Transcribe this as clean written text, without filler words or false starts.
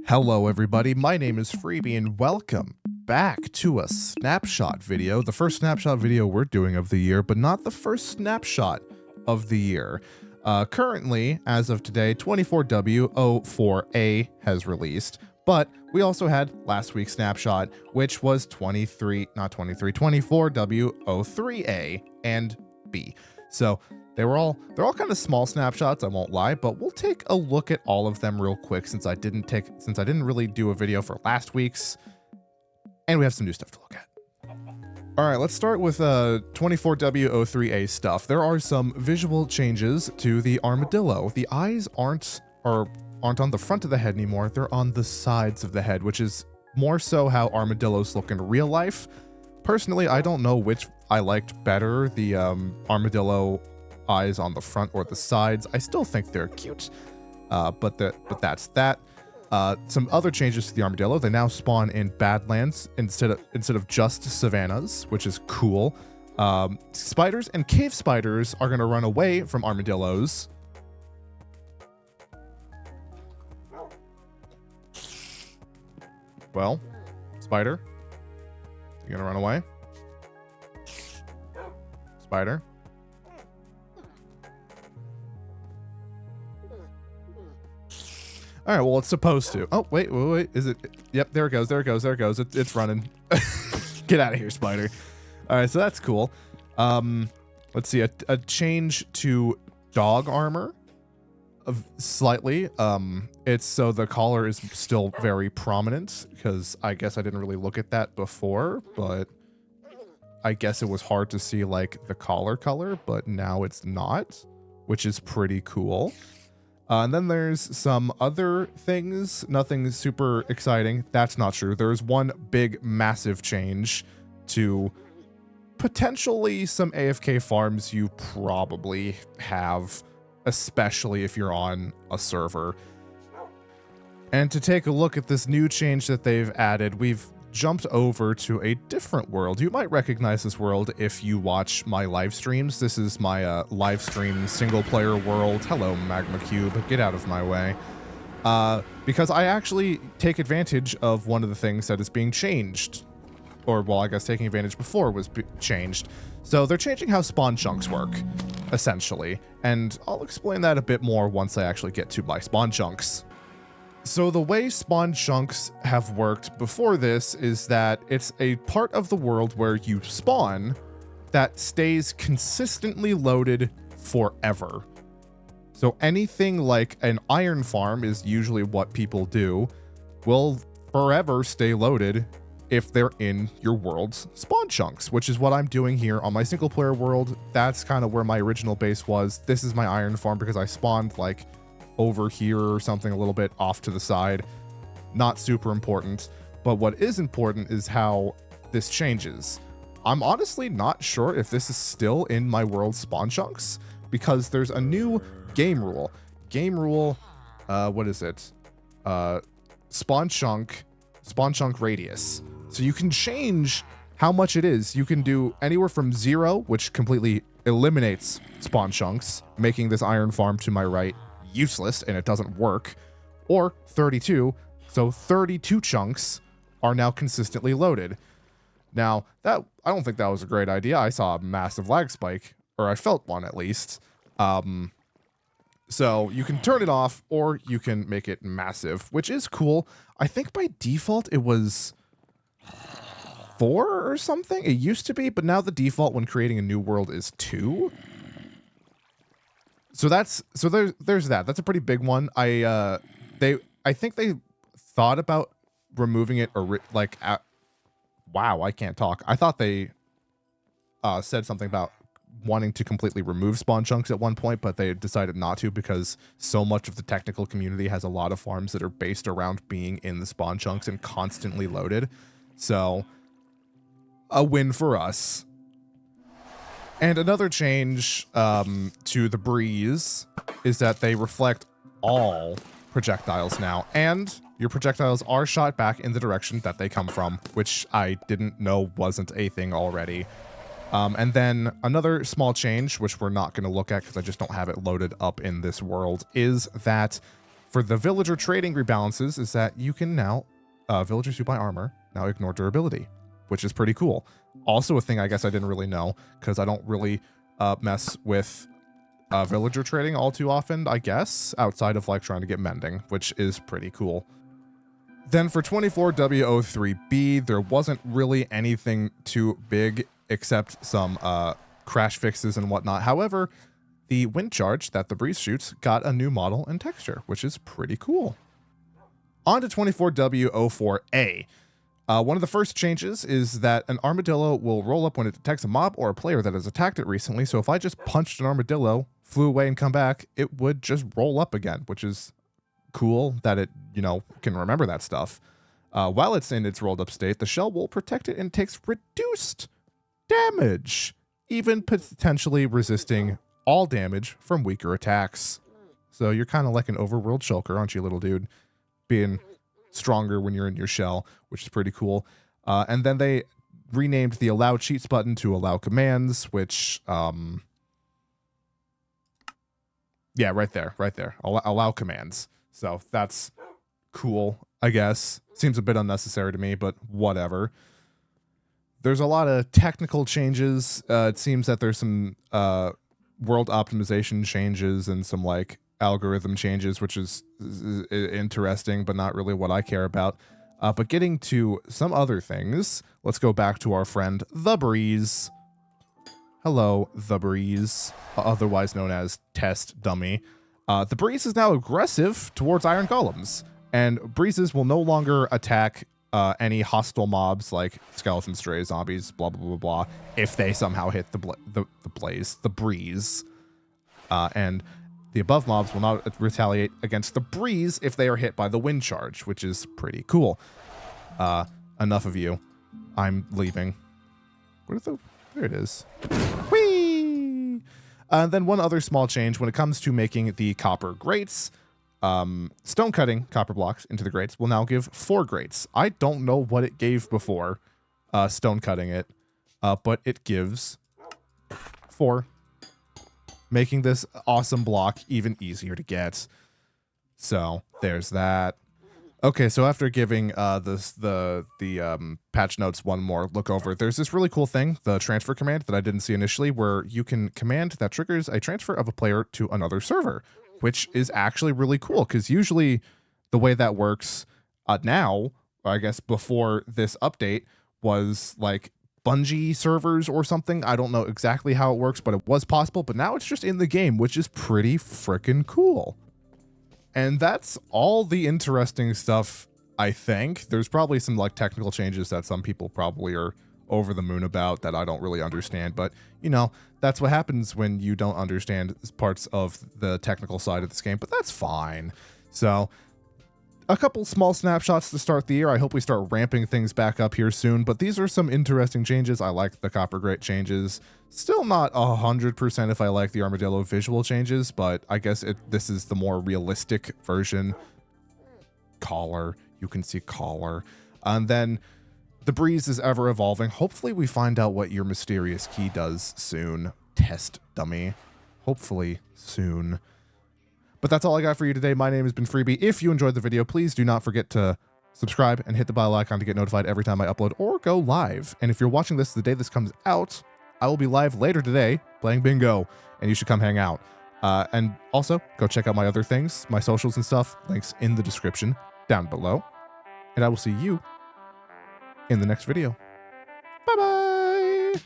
Hello everybody, my name is Freebiy and welcome back to a snapshot video. The first snapshot video we're doing of the year, but not the first snapshot of the year. Currently, as of today, 24W04A has released, but we also had last week's snapshot, which was 24W03A and B. So they're all kind of small snapshots, I won't lie, but we'll take a look at all of them real quick since I didn't really do a video for last week's, and we have some new stuff to look at. All right, let's start with 24W03A stuff. There are some visual changes to the armadillo. The eyes aren't on the front of the head anymore. They're on the sides of the head, which is more so how armadillos look in real life. Personally, I don't know which I liked better, the armadillo eyes on the front or the sides. I still think they're cute, but that's that. Some other changes to the armadillo. They now spawn in Badlands instead of just savannas, which is cool. Spiders and cave spiders are going to run away from armadillos. Well, spider, you gonna run away? Spider? All right, well, it's supposed to. Oh, wait. Is it? Yep, there it goes. It's running. Get out of here, spider. All right, so that's cool. Let's see, a change to dog armor slightly. It's so the collar is still very prominent because I guess I didn't really look at that before, but I guess it was hard to see like the collar color, but now it's not, which is pretty cool. And then there's some other things, nothing super exciting. That's not true. There's one big, massive change to potentially some AFK farms you probably have, especially if you're on a server. And to take a look at this new change that they've added, we've jumped over to a different world. You might recognize this world if you watch my live streams. This is my live stream single player world. Hello, Magma Cube, get out of my way. Because I actually take advantage of one of the things that is being changed. Or, well, I guess taking advantage before was changed. So they're changing how spawn chunks work, essentially. And I'll explain that a bit more once I actually get to my spawn chunks. So the way spawn chunks have worked before this is that it's a part of the world where you spawn that stays consistently loaded forever. So anything like an iron farm is usually what people do, will forever stay loaded if they're in your world's spawn chunks, which is what I'm doing here on my single player world. That's kind of where my original base was. This is my iron farm because I spawned like over here or something a little bit off to the side. Not super important, but what is important is how this changes. I'm honestly not sure if this is still in my world spawn chunks because there's a new game rule. What is it? Spawn chunk radius. So you can change how much it is. You can do anywhere from 0, which completely eliminates spawn chunks, making this iron farm to my right useless and it doesn't work, or 32, so 32 chunks are now consistently loaded. Now that I don't think that was a great idea. I saw a massive lag spike, or I felt one at least. So you can turn it off or you can make it massive, which is cool. I think by default it was 4 or something. It used to be, but now the default when creating a new world is 2. So there's that. That's a pretty big one. I think they thought about removing it or wow, I can't talk. I thought they said something about wanting to completely remove spawn chunks at one point, but they decided not to because so much of the technical community has a lot of farms that are based around being in the spawn chunks and constantly loaded. So a win for us. And another change to the Breeze is that they reflect all projectiles now, and your projectiles are shot back in the direction that they come from, which I didn't know wasn't a thing already. And then another small change, which we're not going to look at because I just don't have it loaded up in this world, is that For the villager trading rebalances is that you can now, villagers who buy armor now ignore durability, which is pretty cool. Also a thing I guess I didn't really know because I don't really mess with villager trading all too often, I guess, outside of like trying to get mending, which is pretty cool. Then for 24W03B, there wasn't really anything too big except some crash fixes and whatnot. However, the wind charge that the Breeze shoots got a new model and texture, which is pretty cool. On to 24W04A. One of the first changes is that an armadillo will roll up when it detects a mob or a player that has attacked it recently. So if I just punched an armadillo, flew away and come back, it would just roll up again, which is cool that it, you know, can remember that stuff. While it's in its rolled up state, the shell will protect it and takes reduced damage, even potentially resisting all damage from weaker attacks. So you're kind of like an overworld shulker, aren't you, little dude? Being stronger when you're in your shell, which is pretty cool. And then they renamed the allow cheats button to allow commands, which, yeah, right there. Allow commands. So that's cool, I guess. Seems a bit unnecessary to me, but whatever. There's a lot of technical changes. It seems that there's some world optimization changes and some like algorithm changes, which is interesting, but not really what I care about. But getting to some other things, let's go back to our friend, the Breeze. Hello, the Breeze, otherwise known as Test Dummy. The Breeze is now aggressive towards iron golems, and Breezes will no longer attack any hostile mobs like skeleton strays, zombies, blah, blah, blah, blah, if they somehow hit the Breeze. And the above mobs will not retaliate against the Breeze if they are hit by the wind charge, which is pretty cool. Enough of you. I'm leaving. There it is. Whee! Then one other small change when it comes to making the copper grates. Stone cutting copper blocks into the grates will now give 4 grates. I don't know what it gave before stone cutting it, but it gives 4, making this awesome block even easier to get. So there's that. Okay, so after giving the patch notes one more look over, there's this really cool thing, the transfer command that I didn't see initially, where you can command that triggers a transfer of a player to another server, which is actually really cool, because usually the way that works now, I guess before this update, was like Bungie servers or something. I don't know exactly how it works, but it was possible. But now it's just in the game, which is pretty freaking cool. And that's all the interesting stuff, I think. There's probably some like technical changes that some people probably are over the moon about that I don't really understand. But, you know, that's what happens when you don't understand parts of the technical side of this game. But that's fine. So a couple small snapshots to start the year. I hope we start ramping things back up here soon, but these are some interesting changes. I like the copper grate changes. Still not 100% if I like the armadillo visual changes, but I guess this is the more realistic version. Collar, you can see collar. And then the Breeze is ever evolving. Hopefully we find out what your mysterious key does soon. Test dummy. Hopefully soon. But that's all I got for you today. My name has been Freebiy. If you enjoyed the video, please do not forget to subscribe and hit the bell icon to get notified every time I upload or go live. And if you're watching this the day this comes out, I will be live later today playing bingo, and you should come hang out. And also, go check out my other things, my socials and stuff. Links in the description down below. And I will see you in the next video. Bye-bye!